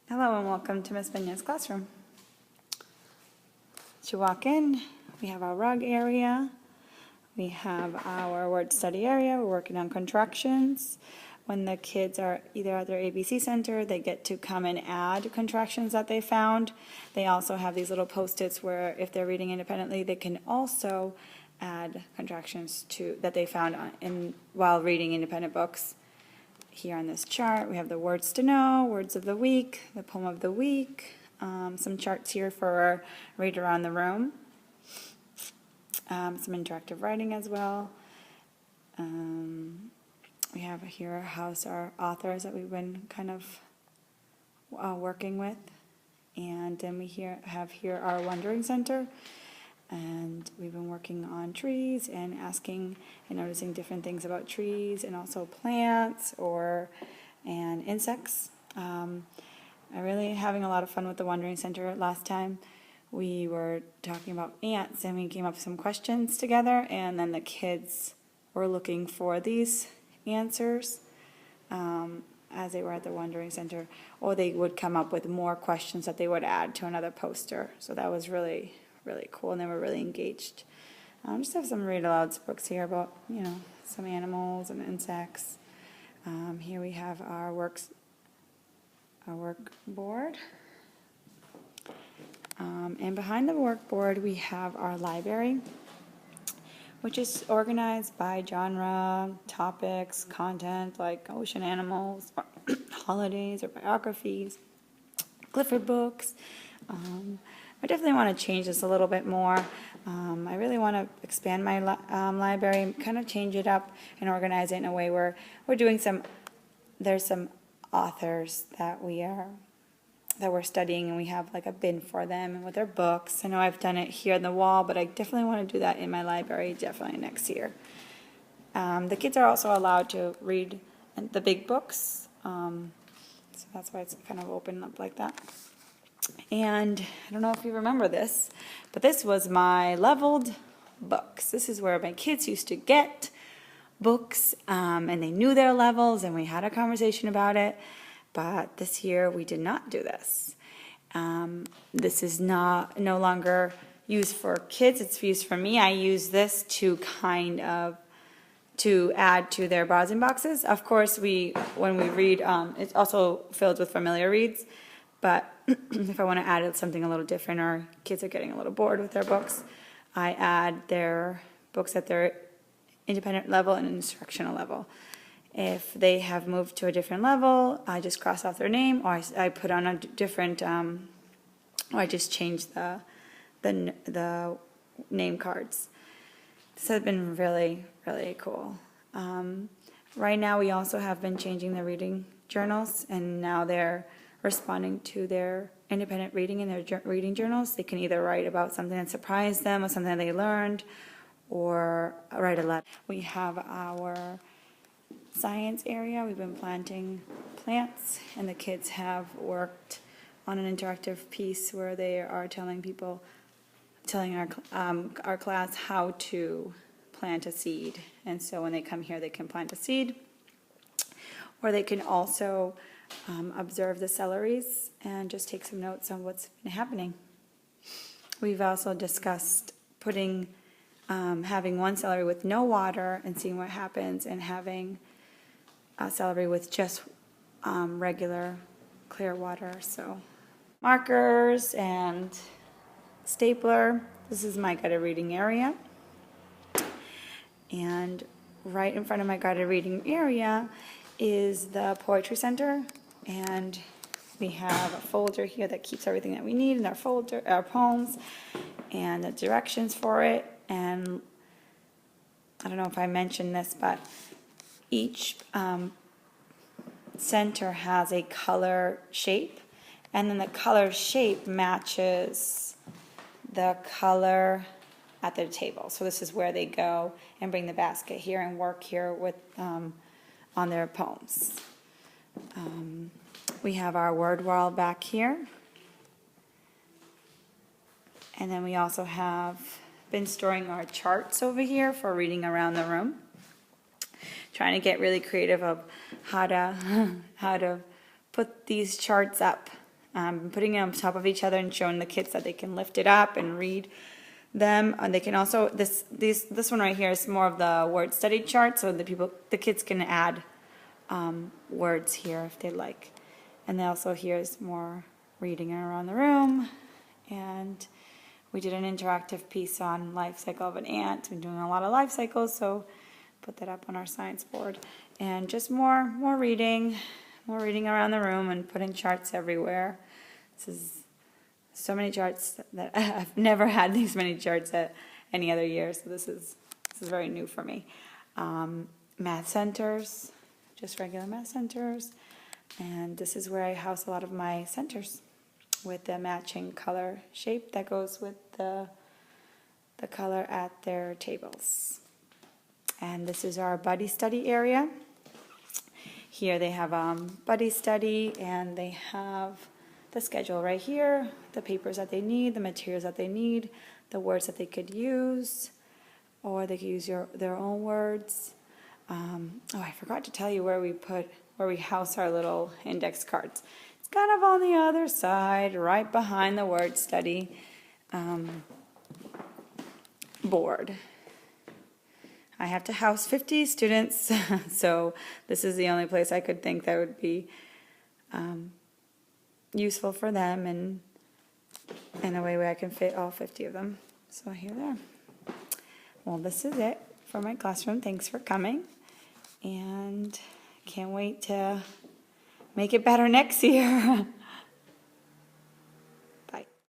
Hello and welcome to Miss Benya's classroom. As you walk in, we have our rug area, we have our word study area, we're working on contractions. When the kids are either at their ABC center, they get to come and add contractions that they found. They also have these little post-its where if they're reading independently, they can also add contractions that they found while reading independent books. Here on this chart, we have the words to know, words of the week, the poem of the week, some charts here for read around the room, some interactive writing as well. We have here our authors that we've been kind of working with, and then we have here our Wondering Center. And we've been working on trees and asking and noticing different things about trees and also plants and insects. I'm really having a lot of fun with the Wondering Center. Last time we were talking about ants and we came up with some questions together, and then the kids were looking for these answers as they were at the Wondering Center, or they would come up with more questions that they would add to another poster. So that was really cool, and they were really engaged. Just have some read alouds books here about, some animals and insects. Here we have our work board. And behind the work board we have our library, which is organized by genre, topics, content like ocean animals, holidays or biographies, Clifford books. I definitely want to change this a little bit more. I really want to expand my library, kind of change it up and organize it in a way where we're doing there's some authors that we're studying, and we have like a bin for them and with their books. I know I've done it here on the wall, but I definitely want to do that in my library definitely next year. The kids are also allowed to read the big books, so that's why it's kind of open up like that. And I don't know if you remember this, but this was my leveled books. This is where my kids used to get books, and they knew their levels, and we had a conversation about it. But this year we did not do this. This is no longer used for kids. It's used for me. I use this to to add to their browsing boxes. Of course, when we read, it's also filled with familiar reads. But if I want to add something a little different, or kids are getting a little bored with their books, I add their books at their independent level and instructional level. If they have moved to a different level, I just cross off their name, or I put on a different, or I just change the name cards. This has been really cool. Right now we also have been changing the reading journals, and now they're responding to their independent reading in their reading journals. They can either write about something that surprised them or something that they learned, or write a letter. We have our science area. We've been planting plants, and the kids have worked on an interactive piece where they are telling our class how to plant a seed. And so when they come here, they can plant a seed, or they can also observe the celeries and just take some notes on what's been happening. We've also discussed having one celery with no water and seeing what happens, and having a celery with just regular clear water. So markers and stapler. This is my guided reading area, and right in front of my guided reading area is the Poetry Center, and we have a folder here that keeps everything that we need in our poems, and the directions for it. And I don't know if I mentioned this, but each center has a color shape, and then the color shape matches the color at their table. So this is where they go and bring the basket here and work here with on their poems. We have our word wall back here, and then we also have been storing our charts over here for reading around the room. Trying to get really creative of how to put these charts up putting it on top of each other and showing the kids that they can lift it up and read them. And they can also, this one right here is more of the word study chart, so the kids can add words here if they like. And then also here is more reading around the room. And we did an interactive piece on life cycle of an ant. We've been doing a lot of life cycles, so put that up on our science board. And just more reading around the room and putting charts everywhere. This is so many charts that I've never had these many charts at any other year, so this is very new for me. Math centers, just regular math centers, and this is where I house a lot of my centers with the matching color shape that goes with the color at their tables. And this is our buddy study area. Here they have buddy study, and they have the schedule right here, the papers that they need, the materials that they need, the words that they could use, or they could use their own words. Oh, I forgot to tell you where we house our little index cards. It's kind of on the other side, right behind the word study board. I have to house 50 students, so this is the only place I could think that would be useful for them, and in a way where I can fit all 50 of them. So here they are. Well, this is it for my classroom. Thanks for coming, and can't wait to make it better next year.